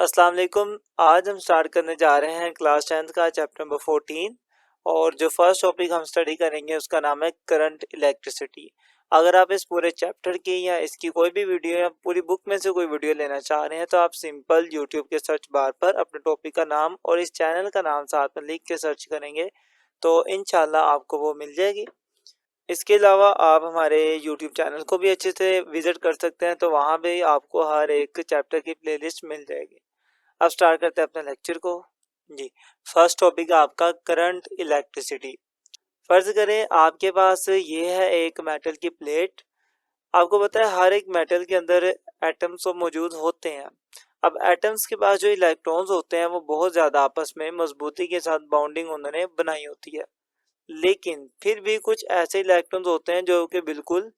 अस्सलाम वालेकुम। आज हम स्टार्ट करने जा रहे हैं क्लास 10th का चैप्टर नंबर 14 और जो फर्स्ट टॉपिक हम स्टडी करेंगे उसका नाम है करंट इलेक्ट्रिसिटी। अगर आप इस पूरे चैप्टर की या इसकी कोई भी वीडियो या पूरी बुक में से कोई वीडियो लेना चाह रहे हैं तो आप सिंपल यूट्यूब के सर्च बार पर अपने टॉपिक का नाम और इस चैनल का नाम साथ में लिख के सर्च करेंगे तो इंशाल्लाह आपको वो मिल जाएगी। इसके अलावा आप हमारे यूट्यूब चैनल को भी अच्छे से विजिट कर सकते हैं, तो वहाँ भी आपको हर एक चैप्टर की प्लेलिस्ट मिल जाएगी। अब स्टार्ट करते हैं अपने लेक्चर को। जी, फर्स्ट टॉपिक है आपका करंट इलेक्ट्रिसिटी। फर्ज करें आपके पास ये है एक मेटल की प्लेट। आपको पता है हर एक मेटल के अंदर एटम्स तो मौजूद होते हैं। अब एटम्स के पास जो इलेक्ट्रॉन्स होते हैं वो बहुत ज़्यादा आपस में मजबूती के साथ बाउंडिंग उन्होंने बनाई होती है, लेकिन फिर भी कुछ ऐसे इलेक्ट्रॉन्स होते हैं जो कि बिल्कुल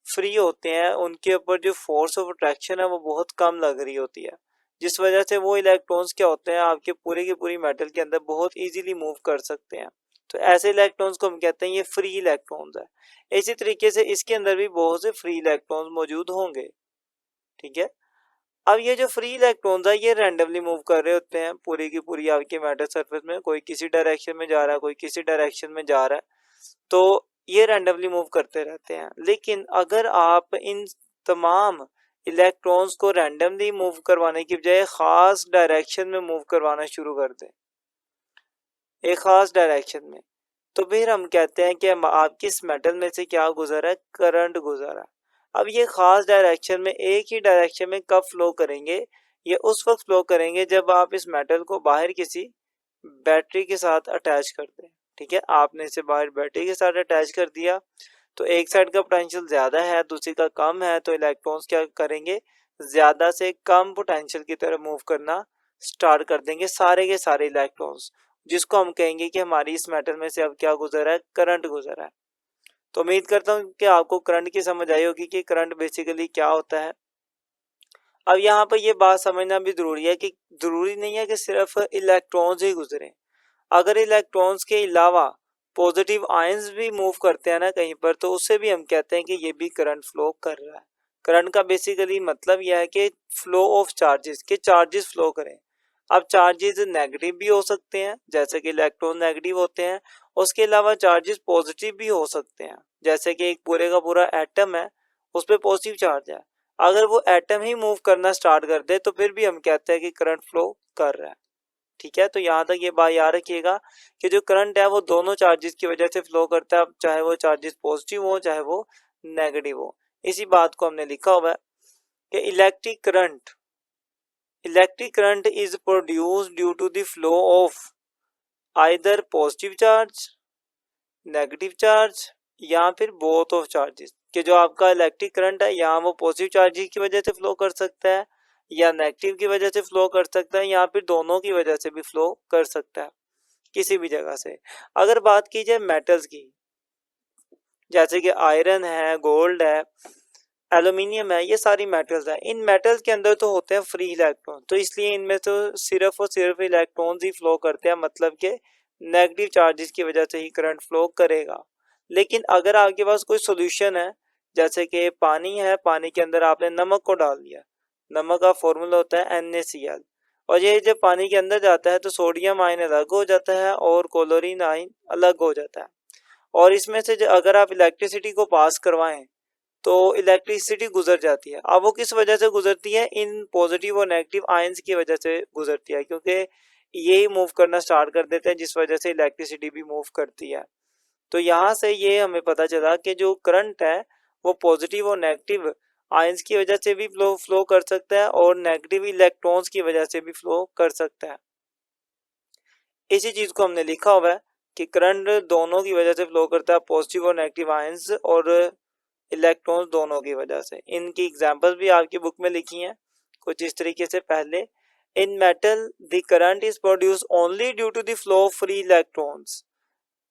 फ्री होते हैं, उनके ऊपर जो फोर्स ऑफ अट्रैक्शन है वो बहुत कम लग रही होती है, जिस वजह से वो इलेक्ट्रॉन्स क्या होते हैं आपके पूरे की पूरी मेटल के अंदर बहुत इजीली मूव कर सकते हैं। तो ऐसे इलेक्ट्रॉन्स को हम कहते हैं ये फ्री इलेक्ट्रॉन्स है। इसी तरीके से इसके अंदर भी बहुत से फ्री इलेक्ट्रॉन्स मौजूद होंगे। ठीक है, अब ये जो फ्री इलेक्ट्रॉन्स है ये रैंडमली मूव कर रहे होते हैं पूरी की पूरी आपके मेटल सरफेस में। कोई किसी डायरेक्शन में जा रहा है, कोई किसी डायरेक्शन में जा रहा है, तो ये रैंडमली मूव करते रहते हैं। लेकिन अगर आप इन तमाम इलेक्ट्रॉन्स को रैंडमली मूव करवाने की बजाय खास डायरेक्शन में मूव करवाना शुरू कर दें, एक खास डायरेक्शन में, तो फिर हम कहते हैं कि आपकी इस मेटल में से क्या गुजरा है, करंट गुजरा है। अब ये खास डायरेक्शन में एक ही डायरेक्शन में कब फ्लो करेंगे, ये उस वक्त फ्लो करेंगे जब आप इस मेटल को बाहर किसी बैटरी के साथ अटैच कर दें। ठीक है, आपने इसे बाहर बैटरी के साथ अटैच कर दिया तो एक साइड का पोटेंशियल ज्यादा है दूसरी का कम है, तो इलेक्ट्रॉन्स क्या करेंगे, ज्यादा से कम पोटेंशियल की तरफ मूव करना स्टार्ट कर देंगे, सारे के सारे इलेक्ट्रॉन्स, जिसको हम कहेंगे कि हमारी इस मेटल में से अब क्या गुजरा है, करंट गुजरा है। तो उम्मीद करता हूँ कि आपको करंट की समझ आई होगी कि करंट बेसिकली क्या होता है। अब यहाँ पर ये बात समझना भी जरूरी है कि जरूरी नहीं है कि सिर्फ इलेक्ट्रॉन्स ही गुजरे। अगर इलेक्ट्रॉन्स के अलावा पॉजिटिव आयंस भी मूव करते हैं ना कहीं पर, तो उससे भी हम कहते हैं कि ये भी करंट फ्लो कर रहा है। करंट का बेसिकली मतलब यह है कि फ्लो ऑफ चार्जेस, के चार्जेस फ्लो करें। अब चार्जेस नेगेटिव भी हो सकते हैं जैसे कि इलेक्ट्रॉन नेगेटिव होते हैं, उसके अलावा चार्जेस पॉजिटिव भी हो सकते हैं, जैसे कि एक पूरे का पूरा एटम है उस पर पॉजिटिव चार्ज है, अगर वो एटम ही मूव करना स्टार्ट कर दे तो फिर भी हम कहते हैं कि करंट फ्लो कर रहा है। ठीक है, तो यहाँ तक ये बात याद रखिएगा कि जो करंट है वो दोनों चार्जेस की वजह से फ्लो करता है, चाहे वो चार्जेस पॉजिटिव हो चाहे वो नेगेटिव हो। इसी बात को हमने लिखा हुआ है कि electric current is produced due to the flow of either positive charge, negative charge या फिर बोथ ऑफ चार्जेस। कि जो आपका इलेक्ट्रिक करंट है यहाँ वो पॉजिटिव चार्जेस की वजह से फ्लो कर सकता है या नेगेटिव की वजह से फ्लो कर सकता है या फिर दोनों की वजह से भी फ्लो कर सकता है किसी भी जगह से। अगर बात की जाए मेटल्स की, जैसे कि आयरन है, गोल्ड है, एल्यूमिनियम है, ये सारी मेटल्स है। इन मेटल्स के अंदर तो होते हैं फ्री इलेक्ट्रॉन, तो इसलिए इनमें तो सिर्फ और सिर्फ इलेक्ट्रॉन्स ही फ्लो करते हैं, मतलब के नेगेटिव चार्जेस की वजह से ही करंट फ्लो करेगा। लेकिन अगर आपके पास कोई सोल्यूशन है, जैसे कि पानी है, पानी के अंदर आपने नमक को डाल दिया, नमक का फॉर्मूला होता है NaCl, और ये जब पानी के अंदर जाता है तो सोडियम आयन अलग हो जाता है और क्लोरीन आयन अलग हो जाता है, और इसमें से अगर आप इलेक्ट्रिसिटी को पास करवाएं तो इलेक्ट्रिसिटी गुजर जाती है। अब वो किस वजह से गुजरती है, इन पॉजिटिव और नेगेटिव आयंस की वजह से गुजरती है, क्योंकि यही मूव करना स्टार्ट कर देते हैं जिस वजह से इलेक्ट्रिसिटी भी मूव करती है। तो यहाँ से ये हमें पता चला कि जो करंट है वो पॉजिटिव और नेगेटिव आयंस की वजह से भी फ्लो कर सकता है और नेगेटिव इलेक्ट्रॉन्स की वजह से भी फ्लो कर सकता है। इसी चीज को हमने लिखा हुआ है कि करंट दोनों की वजह से फ्लो करता है, पॉजिटिव और नेगेटिव आयंस और इलेक्ट्रॉन्स दोनों की वजह से। इनकी एग्जांपल्स भी आपकी बुक में लिखी हैं कुछ इस तरीके से। पहले, in metal the current is produce only due to the flow of free electrons,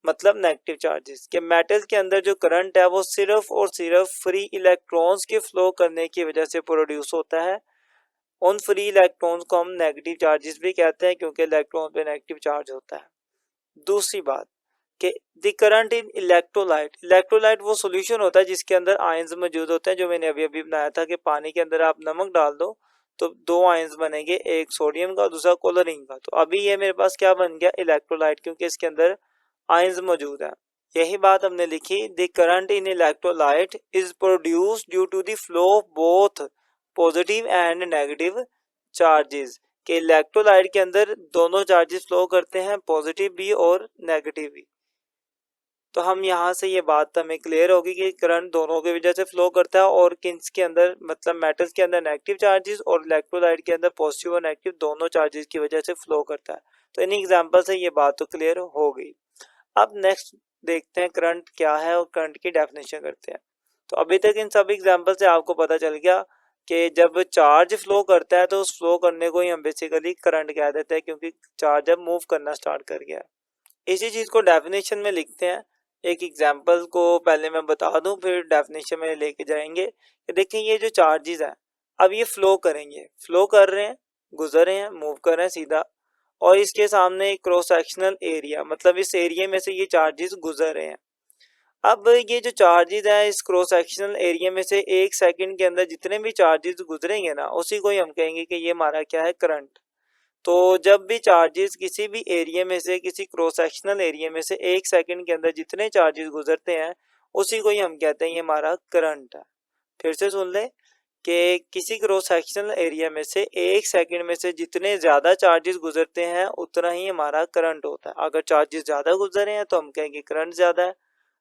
मतलब नेगेटिव चार्जेस। के मेटल के अंदर जो करंट है वो सिर्फ और सिर्फ फ्री इलेक्ट्रॉन्स के फ्लो करने की वजह से प्रोड्यूस होता है। उन फ्री इलेक्ट्रॉन्स को हम नेगेटिव चार्जेस भी कहते हैं क्योंकि इलेक्ट्रॉन पे नेगेटिव चार्ज होता है। दूसरी बात कि the current in electrolyte, electrolyte वो सॉल्यूशन होता है जिसके अंदर आयंस मौजूद होते हैं, जो मैंने अभी अभी बनाया था कि पानी के अंदर आप नमक डाल दो तो दो आयंस बनेंगे, एक सोडियम का दूसरा क्लोरीन का। तो अभी ये मेरे पास क्या बन गया, इलेक्ट्रोलाइट, क्योंकि इसके अंदर आयंस मौजूद है। यही बात हमने लिखी, the current in electrolyte is produced due to the flow of both positive and negative charges, कि इलेक्ट्रोलाइट के अंदर दोनों चार्जेस फ्लो करते हैं, पॉजिटिव भी और नेगेटिव भी। तो हम यहाँ से ये बात हमें क्लियर होगी कि करंट दोनों की वजह से फ्लो करता है, और किन्स के अंदर, मतलब मेटल्स के अंदर नेगेटिव चार्जेस और इलेक्ट्रोलाइट के अंदर पॉजिटिव और नेगेटिव दोनों चार्जेस की वजह से फ्लो करता है। तो इन एग्जांपल से ये बात तो क्लियर हो गई। अब नेक्स्ट देखते हैं करंट क्या है और करंट की डेफिनेशन करते हैं। तो अभी तक इन सब एग्जांपल से आपको पता चल गया कि जब चार्ज फ्लो करता है तो उस फ्लो करने को ही हम बेसिकली करंट कह देते हैं, क्योंकि चार्ज अब मूव करना स्टार्ट कर गया। इसी चीज को डेफिनेशन में लिखते हैं। एक एग्जांपल को पहले मैं बता दूं, फिर डेफिनेशन में लेके जाएंगे। कि देखिए ये जो चार्जेस हैं, अब ये फ्लो करेंगे, फ्लो कर रहे हैं, गुजर रहे हैं, मूव कर रहे हैं सीधा, और इसके सामने एक क्रॉस सेक्शनल एरिया, मतलब इस एरिया में से ये चार्जेस गुजर रहे हैं। अब ये जो चार्जेस है इस क्रॉस सेक्शनल एरिया में से एक सेकंड के अंदर जितने भी चार्जेस गुजरेंगे ना, उसी को ही हम कहेंगे कि ये हमारा क्या है, करंट। तो जब भी चार्जेस किसी भी एरिया में से, किसी क्रॉस सेक्शनल एरिया में से एक सेकंड के अंदर जितने चार्जेस गुजरते हैं, उसी को ही हम कहते हैं ये हमारा करंट है। फिर से सुन ले कि किसी क्रॉस सेक्शनल एरिया में से एक सेकंड में से जितने ज़्यादा चार्जेस गुजरते हैं उतना ही हमारा करंट होता है। अगर चार्जेस ज़्यादा गुजरे हैं तो हम कहेंगे करंट ज़्यादा है,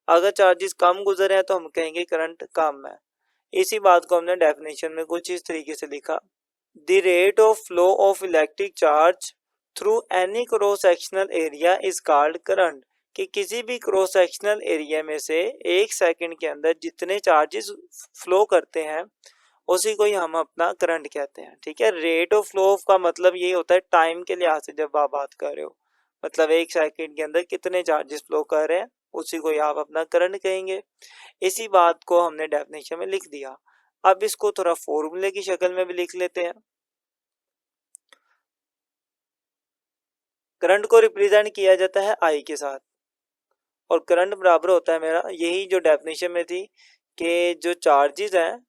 अगर चार्जेस कम गुजरे हैं तो हम कहेंगे करंट कम है। इसी बात को हमने डेफिनेशन में कुछ इस तरीके से लिखा, the rate of flow of electric charge through any cross sectional area is called current, कि किसी भी क्रॉस सेक्शनल एरिया में से एक सेकंड के अंदर जितने चार्जेस फ्लो करते हैं उसी को ही हम अपना करंट कहते हैं। ठीक है, रेट ऑफ फ्लो ऑफ का मतलब ये होता है टाइम के लिहाज से जब आप बात कर रहे हो, मतलब एक सेकंड के अंदर कितने चार्जेस फ्लो कर रहे हैं उसी को ही आप अपना करंट कहेंगे। इसी बात को हमने डेफिनेशन में लिख दिया। अब इसको थोड़ा फॉर्मूले की शक्ल में भी लिख लेते हैं। करंट को रिप्रेजेंट किया जाता है आई के साथ, और करंट बराबर होता है मेरा, यही जो डेफिनेशन में थी, कि जो चार्जेस हैं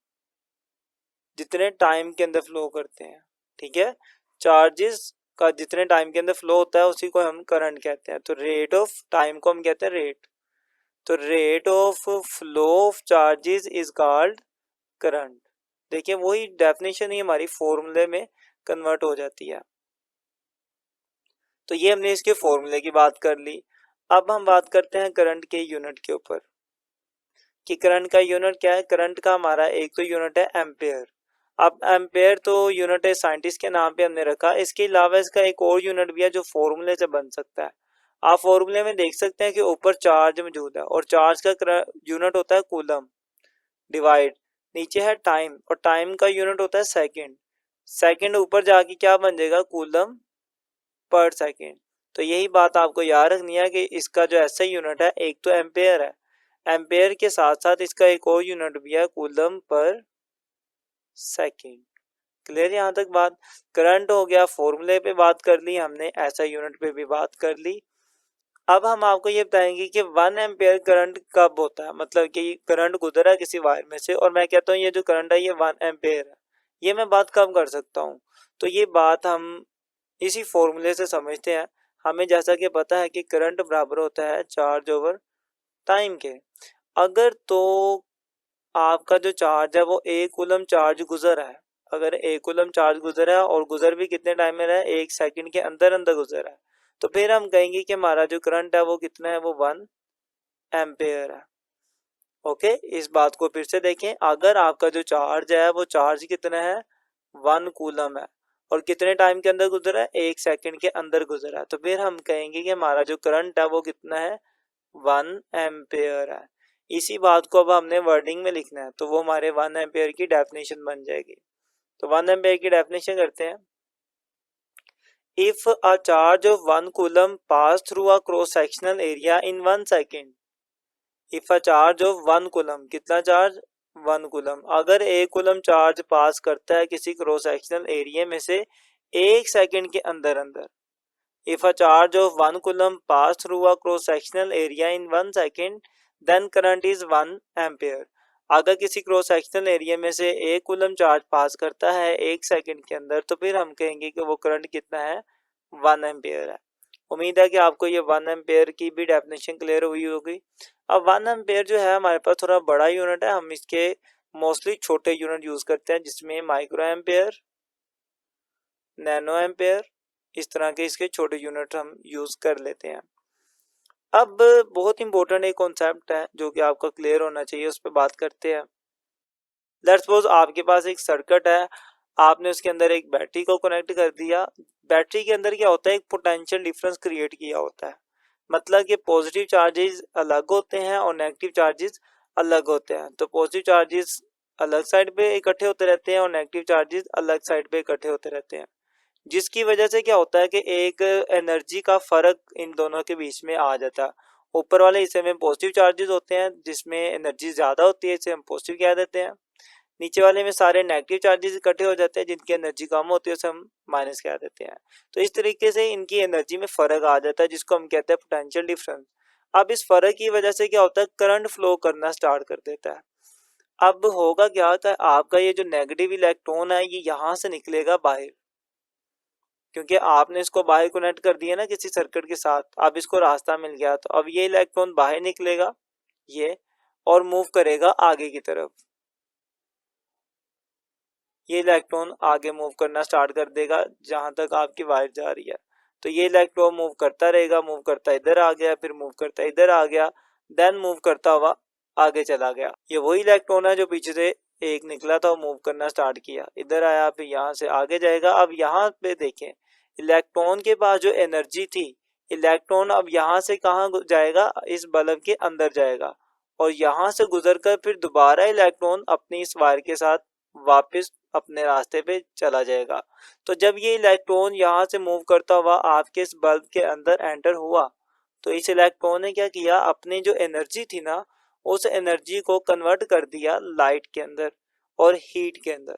जितने टाइम के अंदर फ्लो करते हैं। ठीक है, चार्जेस का जितने टाइम के अंदर फ्लो होता है उसी को हम करंट कहते हैं। तो रेट ऑफ टाइम को हम कहते हैं रेट, तो rate of flow of charges is called current. देखिए वही डेफिनेशन ही हमारी फॉर्मूले में कन्वर्ट हो जाती है। तो ये हमने इसके फॉर्मूले की बात कर ली। अब हम बात करते हैं करंट के यूनिट के ऊपर, कि करंट का यूनिट क्या है। करंट का हमारा एक तो यूनिट है एम्पेयर। अब एम्पेयर तो यूनिट है साइंटिस्ट के नाम पे हमने रखा, इसके अलावा इसका एक और यूनिट भी है जो फॉर्मूले से बन सकता है। आप फॉर्मूले में देख सकते हैं कि ऊपर चार्ज मौजूद है, और चार्ज का यूनिट होता है कूलम, डिवाइड नीचे है टाइम, और टाइम का यूनिट होता है सेकंड। सेकंड ऊपर जाके क्या बन जाएगा, कूलम पर सेकंड। तो यही बात आपको याद रखनी है कि इसका जो ऐसा यूनिट है एक तो एम्पेयर है, एम्पेयर के साथ साथ इसका एक और यूनिट भी है कूलम पर सेकंड। क्लियर यहाँ तक बात। करंट हो गया, फॉर्मूले पे बात कर ली हमने, ऐसा यूनिट पे भी बात कर ली। अब हम आपको ये बताएंगे कि 1 एम्पेयर करंट कब होता है, मतलब कि करंट गुजरा है किसी वायर में से, और मैं कहता हूँ ये जो करंट है ये 1 एम्पेयर है, ये मैं बात कब कर सकता हूँ। तो ये बात हम इसी फॉर्मूले से समझते हैं। हमें जैसा कि पता है कि करंट बराबर होता है चार्ज ओवर टाइम के। अगर तो आपका जो चार्ज है वो एक कूलम चार्ज गुजर है, अगर एक कूलम चार्ज गुजरा है और गुजर भी कितने टाइम में रहा है, एक सेकंड के अंदर अंदर गुजरा है, तो फिर हम कहेंगे कि हमारा जो करंट है वो कितना है, वो 1 एम्पेयर है। ओके, इस बात को फिर से देखें, अगर आपका जो चार्ज है वो चार्ज कितना है, 1 कूलम है, और कितने टाइम के अंदर गुजरा है, एक सेकंड के अंदर गुजरा है, तो फिर हम कहेंगे कि हमारा जो करंट है वो कितना है, 1 एम्पेयर है। इसी बात को अब हमने वर्डिंग में लिखना है, तो वो हमारे 1 एम्पेयर की डेफिनेशन बन जाएगी। तो 1 एम्पेयर की डेफिनेशन करते हैं। If a charge of 1 coulomb pass through a cross sectional area in 1 second, if a charge of 1 coulomb, कितना चार्ज, 1 कूलम, अगर एक कूलम चार्ज पास करता है किसी क्रॉस सेक्शनल एरिया में से एक सेकंड के अंदर अंदर, if a charge of 1 coulomb pass through a cross sectional area in 1 second then current is 1 ampere। अगर किसी क्रॉस सेक्शनल एरिया में से 1 कूलम चार्ज पास करता है 1 सेकंड के अंदर, तो फिर हम कहेंगे कि वो करंट कितना है, 1 एम्पियर है। उम्मीद है कि आपको ये 1 एम्पियर की भी डेफिनेशन क्लियर हुई होगी। अब 1 एम्पियर जो है हमारे पास थोड़ा बड़ा यूनिट है, हम इसके मोस्टली छोटे यूनिट यूज करते हैं, जिसमें माइक्रो एम्पियर, नैनो एम्पियर, इस तरह के इसके छोटे यूनिट हम यूज कर लेते हैं। अब बहुत इंपॉर्टेंट एक कॉन्सेप्ट है जो कि आपको क्लियर होना चाहिए, उस पर बात करते हैं। लेट्स सपोज आपके पास एक सर्किट है, आपने उसके अंदर एक बैटरी को कनेक्ट कर दिया। बैटरी के अंदर क्या होता है, एक पोटेंशियल डिफरेंस क्रिएट किया होता है, मतलब कि पॉजिटिव चार्जेस अलग होते हैं और नेगेटिव चार्जेस अलग होते हैं। तो पॉजिटिव चार्जेस अलग साइड पे इकट्ठे होते रहते हैं और नेगेटिव चार्जेस अलग साइड पे इकट्ठे होते रहते हैं, जिसकी वजह से क्या होता है कि एक एनर्जी का फर्क इन दोनों के बीच में आ जाता है। ऊपर वाले हिस्से में पॉजिटिव चार्जेस होते हैं जिसमें एनर्जी ज्यादा होती है, इसे हम पॉजिटिव कह देते हैं। नीचे वाले में सारे नेगेटिव चार्जेस इकट्ठे हो जाते हैं जिनकी एनर्जी कम होती है, उसे हम माइनस कह देते हैं। तो इस तरीके से इनकी एनर्जी में फर्क आ जाता है, जिसको हम कहते हैं पोटेंशियल डिफरेंस। अब इस फर्क की वजह से क्या होता है, करंट फ्लो करना स्टार्ट कर देता है। अब होगा क्या कि आपका ये जो नेगेटिव इलेक्ट्रॉन है ये यहाँ से निकलेगा बाहर, क्योंकि आपने इसको बाहर कनेक्ट कर दिया ना किसी सर्किट के साथ, अब इसको रास्ता मिल गया। तो अब ये इलेक्ट्रॉन बाहर निकलेगा ये, और मूव करेगा आगे की तरफ। ये इलेक्ट्रॉन आगे मूव करना स्टार्ट कर देगा जहां तक आपकी वायर जा रही है। तो ये इलेक्ट्रॉन मूव करता रहेगा, मूव करता इधर आ गया, फिर मूव करता इधर आ गया, देन मूव करता हुआ आगे चला गया। ये वही इलेक्ट्रॉन है जो पीछे से एक निकला था, मूव करना स्टार्ट किया, इधर आया, फिर यहाँ से आगे जाएगा। अब यहाँ पे देखें, इलेक्ट्रॉन के पास जो एनर्जी थी, इलेक्ट्रॉन अब यहाँ से कहाँ जाएगा, इस बल्ब के अंदर जाएगा, और यहाँ से गुजरकर फिर दोबारा इलेक्ट्रॉन अपनी इस वायर के साथ वापस अपने रास्ते पे चला जाएगा। तो जब ये इलेक्ट्रॉन यहाँ से मूव करता हुआ आपके इस बल्ब के अंदर एंटर हुआ, तो इस इलेक्ट्रॉन ने क्या किया, अपनी जो एनर्जी थी ना, उस एनर्जी को कन्वर्ट कर दिया लाइट के अंदर और हीट के अंदर।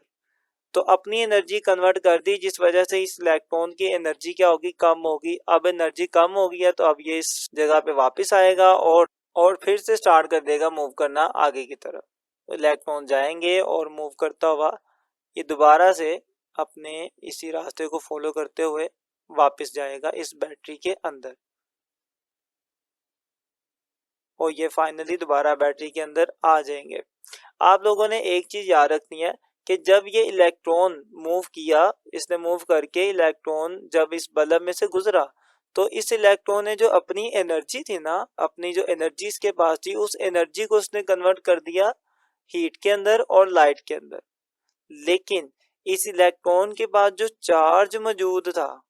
तो अपनी एनर्जी कन्वर्ट कर दी, जिस वजह से इस इलेक्ट्रॉन की एनर्जी क्या होगी, कम होगी। अब एनर्जी कम हो गई है, तो अब ये इस जगह पे वापस आएगा और फिर से स्टार्ट कर देगा मूव करना आगे की तरफ। तो इलेक्ट्रॉन जाएंगे और मूव करता हुआ ये दोबारा से अपने इसी रास्ते को फॉलो करते हुए वापस जाएगा इस बैटरी के अंदर, और ये फाइनली दोबारा बैटरी के अंदर आ जाएंगे। आप लोगों ने एक चीज याद रखनी है कि जब ये इलेक्ट्रॉन मूव किया, इसने मूव करके इलेक्ट्रॉन जब इस बल्ब में से गुजरा, तो इस इलेक्ट्रॉन ने जो अपनी एनर्जी थी ना, अपनी जो एनर्जी इसके पास थी, उस एनर्जी को उसने कन्वर्ट कर दिया हीट के अंदर और लाइट के अंदर। लेकिन इस इलेक्ट्रॉन के पास जो चार्ज मौजूद था,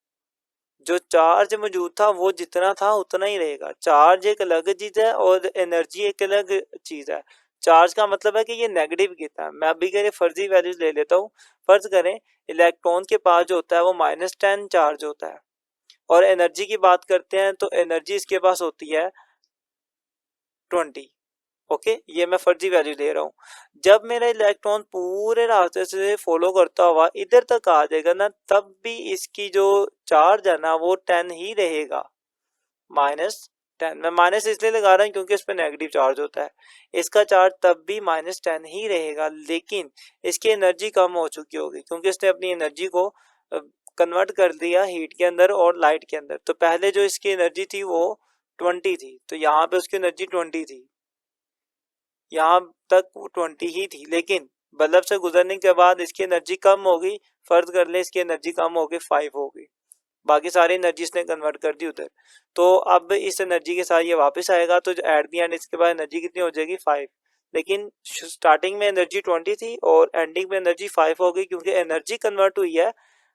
जो चार्ज मौजूद था वो जितना था उतना ही रहेगा। चार्ज एक अलग चीज है और एनर्जी एक अलग चीज है। चार्ज का मतलब है कि ये नेगेटिव कितना है। मैं अभी के लिए फर्जी वैल्यूज ले लेता हूँ। फर्ज करें इलेक्ट्रॉन के पास जो होता है वो -10 चार्ज होता है, और एनर्जी की बात करते हैं तो एनर्जी इसके पास होती है 20। ओके, ये मैं फर्जी वैल्यू दे रहा हूँ। जब मेरा इलेक्ट्रॉन पूरे रास्ते से फॉलो करता हुआ इधर तक आ जाएगा ना, तब भी इसकी जो चार्ज है ना वो 10 ही रहेगा, -10। मैं माइनस इसलिए लगा रहा हूँ क्योंकि इस पे नेगेटिव चार्ज होता है। इसका चार्ज तब भी -10 ही रहेगा, लेकिन इसकी एनर्जी कम हो चुकी होगी क्योंकि इसने अपनी एनर्जी को कन्वर्ट कर दिया हीट के अंदर और लाइट के अंदर। तो पहले जो इसकी एनर्जी थी वो 20 थी, तो यहाँ पे उसकी एनर्जी 20 थी, यहाँ तक 20 ही थी, लेकिन बल्ब से गुजरने के बाद इसकी एनर्जी कम हो गई। फर्ज कर ले इसकी एनर्जी कम हो गई 5 हो गई, बाकी सारी एनर्जी इसने कन्वर्ट कर दी उधर। तो अब इस एनर्जी के साथ ये वापस आएगा, तो एट दी एंड इसके बाद एनर्जी कितनी हो जाएगी, 5। लेकिन स्टार्टिंग में एनर्जी 20 थी और एंडिंग में एनर्जी 5 हो गई, क्योंकि एनर्जी कन्वर्ट हुई है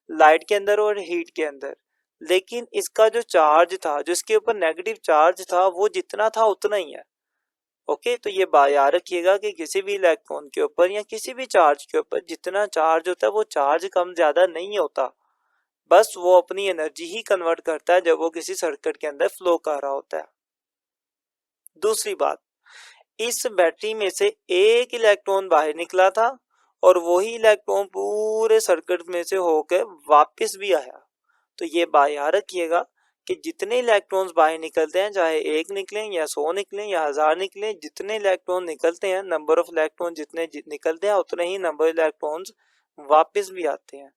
लाइट के अंदर और हीट के अंदर। लेकिन इसका जो चार्ज था, जो इसके ऊपर नेगेटिव चार्ज था, वो जितना था उतना ही है। ओके, तो ये बात याद रखिएगा कि किसी भी इलेक्ट्रॉन के ऊपर या किसी भी चार्ज के ऊपर जितना चार्ज होता है वो चार्ज कम ज्यादा नहीं होता, बस वो अपनी एनर्जी ही कन्वर्ट करता है जब वो किसी सर्किट के अंदर फ्लो कर रहा होता है। दूसरी बात, इस बैटरी में से एक इलेक्ट्रॉन बाहर निकला था और वही इलेक्ट्रॉन पूरे सर्किट में से होकर वापस भी आया। तो ये बात याद रखिएगा कि जितने इलेक्ट्रॉन्स बाहर निकलते हैं, चाहे 1 निकलें या 100 निकलें या 1000 निकलें, जितने इलेक्ट्रॉन निकलते हैं, नंबर ऑफ इलेक्ट्रॉन जितने निकलते हैं उतने ही नंबर इलेक्ट्रॉन्स वापस भी आते हैं।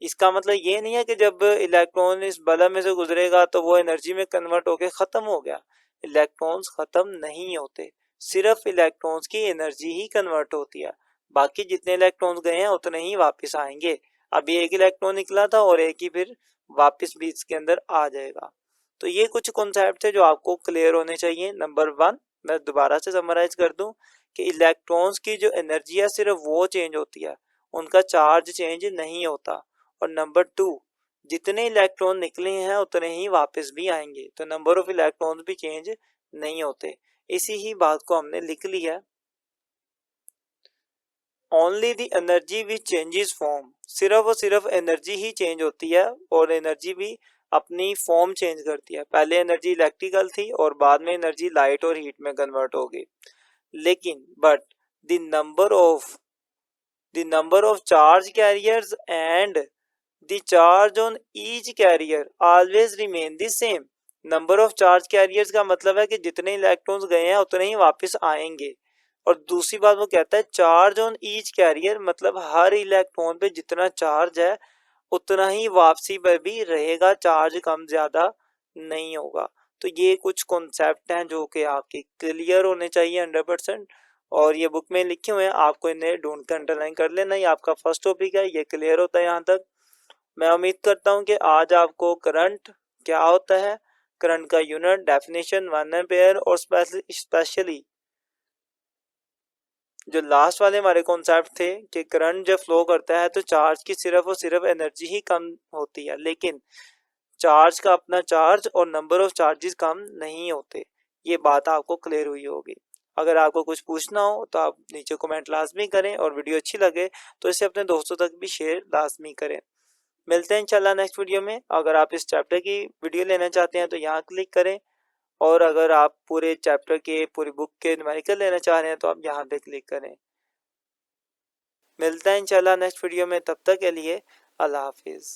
इसका मतलब ये नहीं है कि जब इलेक्ट्रॉन इस बल्ब में से गुजरेगा तो वो एनर्जी में कन्वर्ट होकर खत्म हो गया। इलेक्ट्रॉन्स खत्म नहीं होते, सिर्फ इलेक्ट्रॉन्स की एनर्जी ही कन्वर्ट होती है। बाकी जितने इलेक्ट्रॉन्स गए हैं उतने ही वापस आएंगे। अभी एक इलेक्ट्रॉन निकला था और एक ही फिर वापस भी इसके अंदर आ जाएगा। तो ये कुछ कॉन्सेप्ट है जो आपको क्लियर होने चाहिए। नंबर 1 मैं दोबारा से समराइज कर दूं कि इलेक्ट्रॉन्स की जो एनर्जी है सिर्फ वो चेंज होती है, उनका चार्ज चेंज नहीं होता। और नंबर 2 जितने इलेक्ट्रॉन निकले हैं उतने ही वापस भी आएंगे, तो नंबर ऑफ इलेक्ट्रॉन्स भी चेंज नहीं होते। इसी ही बात को हमने लिख लिया है। Only the energy which changes form, सिर्फ और सिर्फ एनर्जी ही चेंज होती है और एनर्जी भी अपनी फॉर्म चेंज करती है। पहले एनर्जी इलेक्ट्रिकल थी और बाद में एनर्जी लाइट और हीट में कन्वर्ट हो गई। लेकिन but the number of charge carriers and the charge on each carrier always remain the same। Number of charge carriers का मतलब है कि जितने इलेक्ट्रॉन्स गए हैं उतने ही वापस आएंगे। और दूसरी बात वो कहता है चार्ज ऑन ईच कैरियर, मतलब हर इलेक्ट्रॉन पे जितना चार्ज है उतना ही वापसी पर भी रहेगा, चार्ज कम ज्यादा नहीं होगा। तो ये कुछ कॉन्सेप्ट हैं जो कि आपके क्लियर होने चाहिए 100%। और ये बुक में लिखे हुए हैं, आपको इन्हें ढूंढ कर अंडरलाइन कर लेना। ये आपका फर्स्ट टॉपिक है, ये क्लियर होता है यहाँ तक। मैं उम्मीद करता हूं कि आज आपको करंट क्या होता है, करंट का यूनिट, डेफिनेशन, 1 एम्पेयर और स्पेशली जो लास्ट वाले हमारे कॉन्सेप्ट थे कि करंट जब फ्लो करता है तो चार्ज की सिर्फ और सिर्फ एनर्जी ही कम होती है, लेकिन चार्ज का अपना चार्ज और नंबर ऑफ चार्जेस कम नहीं होते। ये बात आपको क्लियर हुई होगी। अगर आपको कुछ पूछना हो तो आप नीचे कमेंट लाजमी करें और वीडियो अच्छी लगे तो इसे अपने दोस्तों तक भी शेयर लाजमी करें। मिलते हैं इंशाल्लाह नेक्स्ट वीडियो में। अगर आप इस चैप्टर की वीडियो लेना चाहते हैं तो यहाँ क्लिक करें, और अगर आप पूरे चैप्टर के पूरी बुक के न्यूमेरिकल लेना चाह रहे हैं तो आप यहाँ पे क्लिक करें। मिलते हैं इंशाल्लाह नेक्स्ट वीडियो में, तब तक के लिए अल्लाह हाफिज़।